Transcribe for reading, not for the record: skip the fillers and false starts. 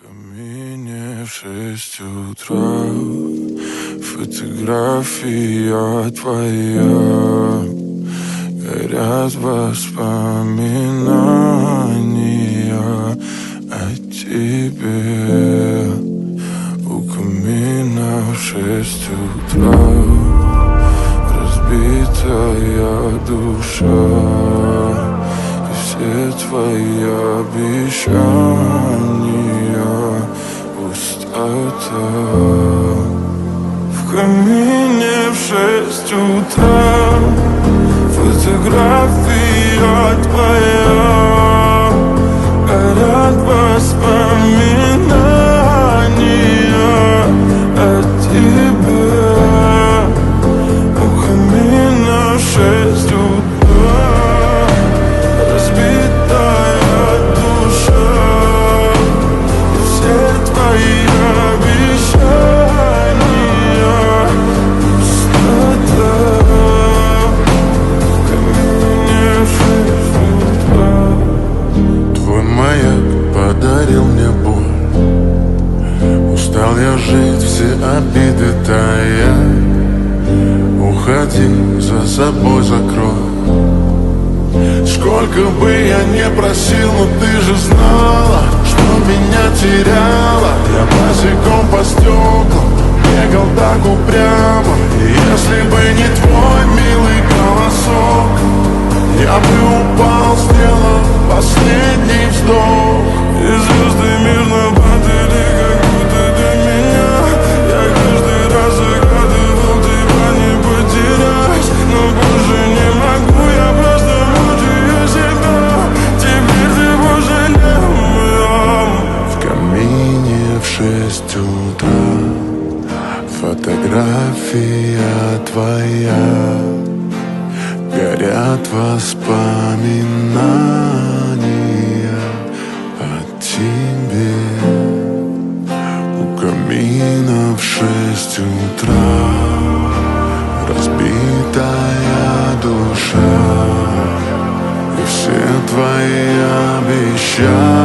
камине в 6 утра фотография твоя, горят воспоминания о тебе. У камина в 6 утра разбитая душа, и все твои обещания пустота. В камине в 6 утра фотография твоя, горят воспоминания о тебе. У камина в 6 утра разбитая душа, и все твои обещания пустота. В камине в 6 утра. Твой маяк подарил мне боль, устал я жить, все обиды тая. Уходи, за собой закрой. Сколько бы я не просил, но ты же знала, что меня теряла. Я босиком по стеклам бегал так упрямо, и если бы не твой милый голосок, я бы упал, сделал последний вздох. И звезды мирно падали, как будто до меня. Я каждый раз загадывал тебя не потерять, но больше не могу, я просто мучаю себя. Теперь ты больше не моя. В камине в 6 утра фотография твоя, горят воспоминания о тебе. У камина в 6 утра разбитая душа, и все твои обещания